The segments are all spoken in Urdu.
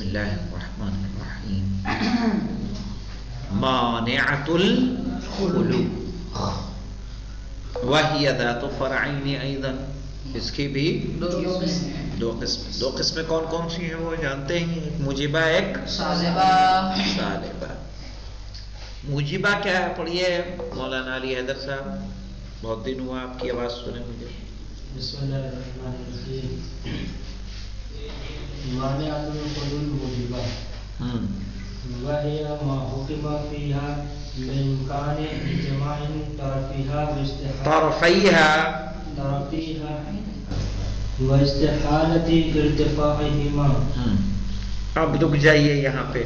بسم اللہ الرحمن الرحیم. مانعۃ الخلو وہی ذات فرعین ایضا. اس کی بھی دو قسمیں کون کون سی ہیں وہ جانتے ہیں؟ ایک موجبہ، ایک سالبہ. موجبہ کیا ہے پڑھیے مولانا علی حیدر صاحب، بہت دن ہوا آپ کی آواز سنے مجھے. بسم اللہ الرحمن الرحیم. مانعۃ الخلو موجبہ وہی ما حکم فیہا بامکان جماع طرفیہا واستحالۃ ارتفاعہما. اب رک جائیے یہاں پہ.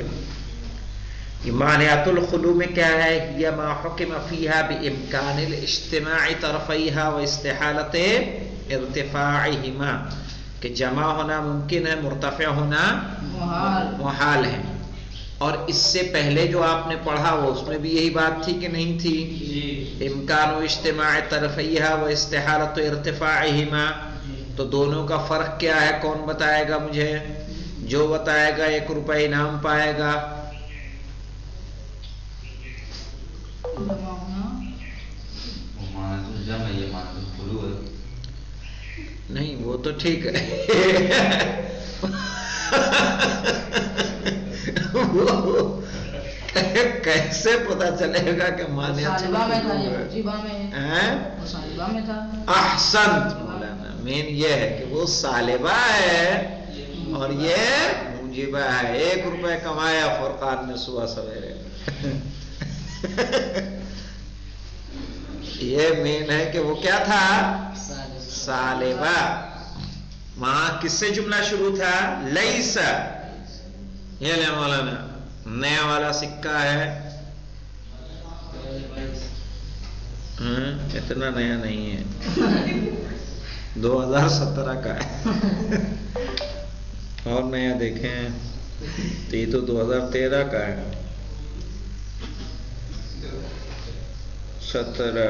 مانعۃ الخلو میں کیا ہے؟ یہ ما حکم فیہا بامکان الاجتماع طرفیہا واستحالۃ ارتفاعہما، کہ جمع ہونا ممکن ہے، مرتفع ہونا محال ہے. اور اس سے پہلے جو آپ نے پڑھا وہ اس میں بھی یہی بات تھی کہ نہیں تھی؟ امکان و اجتماع طرفیہا و استحالۃ ارتفاعہما. تو دونوں کا فرق کیا ہے؟ کون بتائے گا مجھے؟ جو بتائے گا 1 روپے انعام پائے گا. نہیں وہ تو ٹھیک ہے. کیسے پتا چلے گا کہ مانعۃ احسنت مولانا. مین یہ ہے کہ وہ سالبہ ہے اور یہ موجبہ ہے. 1 روپے کمایا فرقان نے صبح سویرے. یہ مین ہے کہ وہ کیا تھا؟ سالبہ. وہاں کس سے جملہ شروع تھا؟ لیس. یہ لے مولانا نیا والا سکہ ہے، اتنا نیا نہیں ہے، 2017 کا ہے. اور نیا دیکھیں تو یہ تو 2013 کا ہے. 17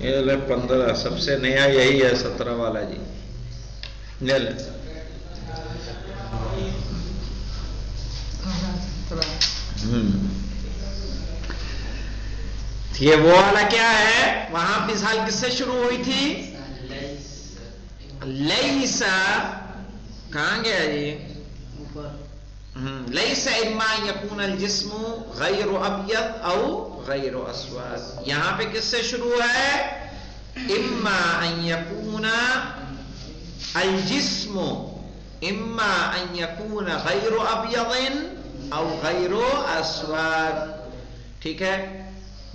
یہ لے 15. سب سے نیا یہی ہے 17 والا جی. لے لے یہ وہ والا کیا ہے؟ وہاں مثال کس سے شروع ہوئی تھی؟ لیسا. کہاں گیا جی؟ لیس اما یکون الجسم غیر ابیض او غیر اسود. یہاں پہ کس سے شروع ہے؟ اما ان یکون الجسم اما ان یکون غیر ابیض او غیر اسود. ٹھیک ہے،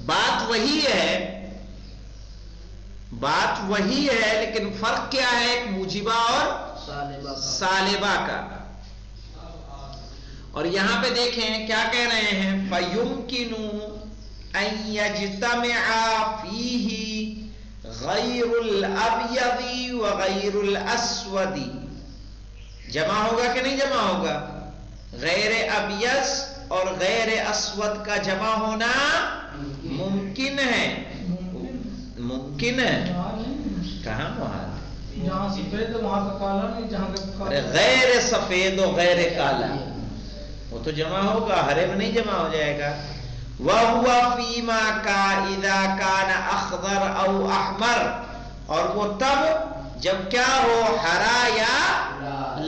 بات وہی ہے، بات وہی ہے، لیکن فرق کیا ہے؟ ایک موجبہ اور سالبہ کا. اور یہاں پہ دیکھیں کیا کہہ رہے ہیں؟ فَيُمْكِنُ أَن يَجْتَمِعَ فِيهِ غَيْرُ الْأَبْيَضِ وَغَيْرُ الْأَسْوَدِ. جمع ہوگا کہ نہیں جمع ہوگا؟ غیر ابیض اور غیر اسود کا جمع ہونا ممکن ہے. ممکن ہے. کہاں محال؟ جہاں سفید وہاں کا کالا نہیں، جہاں کا غیر سفید و غیر کالا وہ تو جمع ہوگا، ہرے میں نہیں جمع ہو جائے گا. وَهُوَ فِي مَا كَا إِذَا كَانَ أَخْضَرَ أَوْ أَحْمَرَ. اور وہ تب جب کیا ہو؟ ہرا یا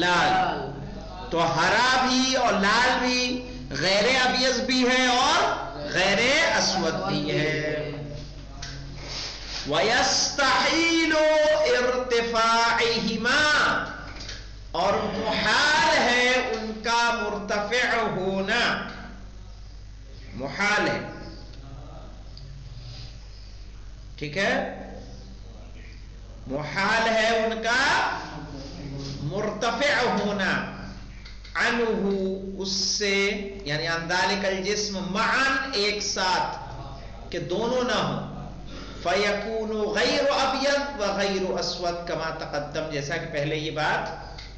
لال. تو ہرا بھی اور لال بھی غیر ابیض بھی ہے اور غیر اسود بھی ہے. وَيَسْتَحِيلُ ارْتِفَاعِهِمَا. اور محال ہے ان کا مرتفع ہونا. محال ہے. ٹھیک ہے، محال ہے ان کا مرتفع ہونا. عنہ اس سے، یعنی عن ذلک الجسم معاً ایک ساتھ، کہ دونوں نہ ہوں. فَيَكُونُ غَيْرُ أَبْيَض وَغَيْرُ أَسْوَدْ كَمَا تَقَدَّمَ. جیسا کہ پہلے یہ بات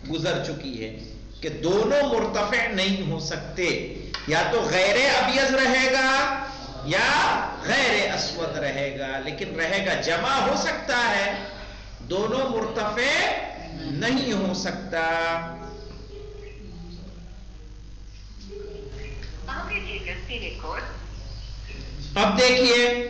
گزر چکی ہے کہ دونوں مرتفع نہیں ہو سکتے، یا تو غیر ابیض رہے گا یا غیر اسود رہے گا، لیکن رہے گا جمع ہو سکتا ہے، دونوں مرتفع نہیں ہو سکتا. اب دیکھیے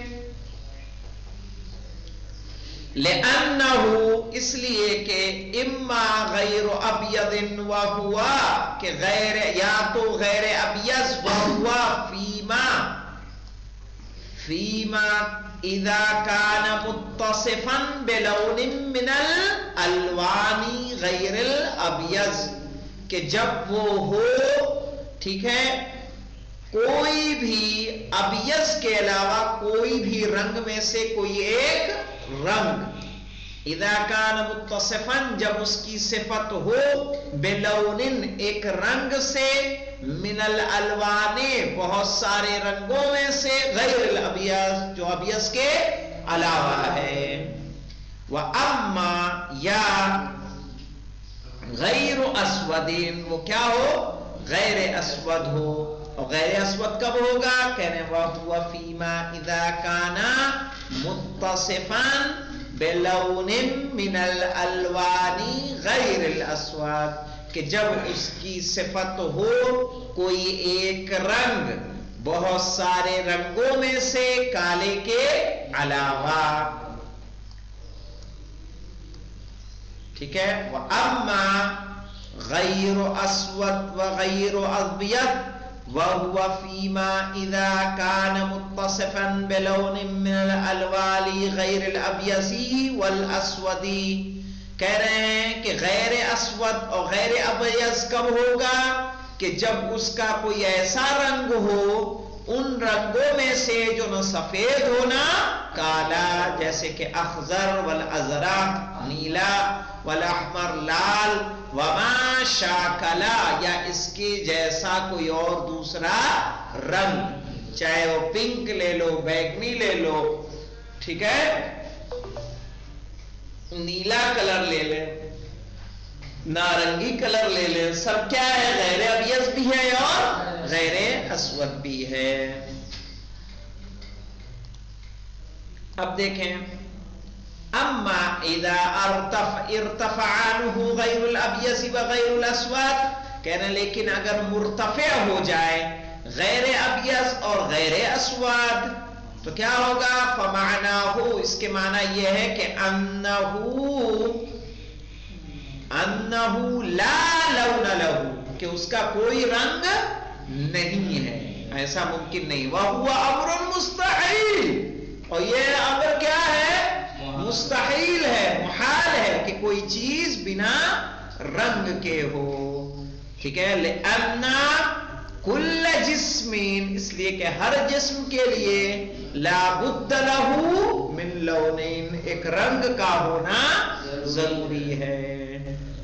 لِأَنَّهُ اس لیے کہ اما غیر ابیض وہوا کہ غیر یا تو غیر ابیض وہوا فیما اذا کان متصفا بلون من الالوان غیر الابیض کہ جب وہ ہو ٹھیک ہے کوئی بھی ابیض کے علاوہ کوئی بھی رنگ میں سے کوئی ایک رنگ اذا کان متصفا جب اس کی صفت ہو بلون ایک رنگ سے من الالوان بہت سارے رنگوں میں سے غیر الابیض جو ابیض کے علاوہ ہے وَأَمَّا یا غیر اسودین وہ کیا ہو غیر اسود ہو اور غیر اسود کب ہوگا کہنے وَهُوَ فِيمَا إِذَا كَانَ مُتَّصِفًا بِلَوْنٍ مِّنَ الْأَلْوَانِ غَيْرِ الْأَسْوَادِ کہ جب اس کی صفت ہو کوئی ایک رنگ بہت سارے رنگوں میں سے کالے کے علاوہ ٹھیک ہے وَأَمَّا غَيْرُ أَسْوَدْ وَغَيْرُ أَبْيَضْ وَهُوَ فِيمَا إِذَا كَانَ مُتَّصِفًا بِلَوْنٍ مِّنَ الْأَلْوَانِ غَيْرِ الْأَبْيَضِ وَالْأَسْوَدِ کہہ رہے ہیں کہ غیر اسود اور غیر ابیض کب ہوگا کہ جب اس کا کوئی ایسا رنگ ہو ان رنگوں میں سے جو نہ سفید ہونا کالا جیسے کہ اخضر والازرق نیلا والاحمر لال وما شاکلا یا اس کے جیسا کوئی اور دوسرا رنگ چاہے وہ پنک لے لو بیگنی لے لو ٹھیک ہے نیلا کلر لے لیں نارنگی کلر لے لیں سب کیا ہے غیر ابیض بھی ہے اور غیر اسود بھی ہے اب دیکھیں اما اذا ارتفع عنه غیر الابیض وغیر الاسود کہنا لیکن اگر مرتفع ہو جائے غیر ابیض اور غیر اسود تو کیا ہوگا فمعناہ اس کے معنی یہ ہے کہ انہو لا لون لہو کہ اس کا کوئی رنگ نہیں ہے ایسا ممکن نہیں وَهُوَ امر مستحیل اور یہ امر کیا ہے مستحیل ہے محال ہے کہ کوئی چیز بنا رنگ کے ہو ٹھیک ہے لِأَنَّا کل جسمین اس لیے کہ ہر جسم کے لیے لا بد لہو من لونین ایک رنگ کا ہونا ضروری ہے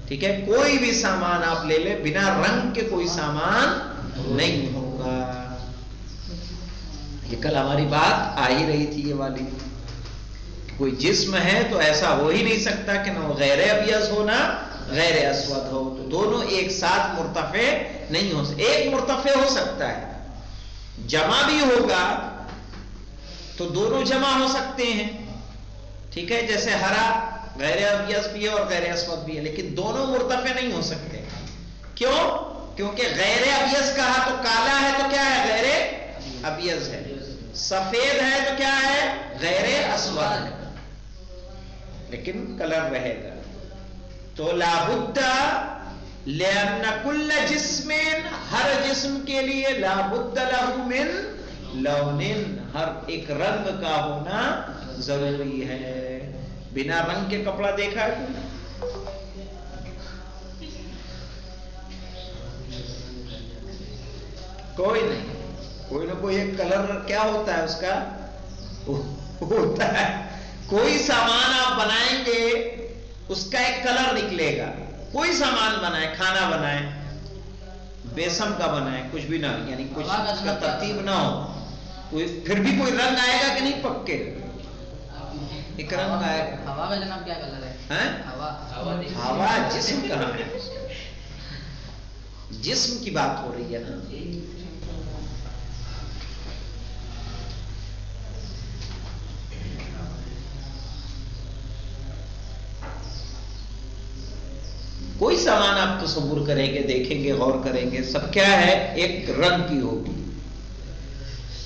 ٹھیک ہے کوئی بھی سامان آپ لے لیں بنا رنگ کے کوئی سامان نہیں ہوگا یہ کل ہماری بات آ ہی رہی تھی یہ والی کوئی جسم ہے تو ایسا ہو ہی نہیں سکتا کہ نہ غیر ابیض ہونا غیر اسود ہو تو دونوں ایک ساتھ مرتفع نہیں ہو سکتے ایک مرتفع ہو سکتا ہے جمع بھی ہوگا تو دونوں جمع ہو سکتے ہیں ٹھیک ہے جیسے ہرا غیر ابیض بھی ہے اور غیر اسود بھی ہے لیکن دونوں مرتفع نہیں ہو سکتے کیوں کیونکہ غیر ابیض کہا تو کالا ہے تو کیا ہے غیر ابیض ہے سفید ہے تو کیا ہے غیر اسود ہے لیکن کلر رہے گا تو لا بد لأن کل جسم ہر جسم کے لیے لا بد له من لون ہر ایک رنگ کا ہونا ضروری ہے بنا رنگ کے کپڑا دیکھا ہے کوئی نہیں کوئی نہ کوئی ایک کلر کیا ہوتا ہے اس کا ہوتا ہے کوئی سامان آپ بنائیں گے اس کا ایک کلر نکلے گا کوئی سامان بنائے کھانا بنائے بیسم کا بنائے کچھ بھی نہ یعنی کچھ اس کا ترتیب نہ ہو پھر بھی کوئی رنگ آئے گا کہ نہیں پکے ایک رنگ آئے گا ہوا کا جناب کیا کلر ہے ہوا جسم کہاں ہے جسم کی بات ہو رہی ہے نا کوئی سامان آپ تصور کریں گے دیکھیں گے غور کریں گے سب کیا ہے ایک رنگ کی ہوگی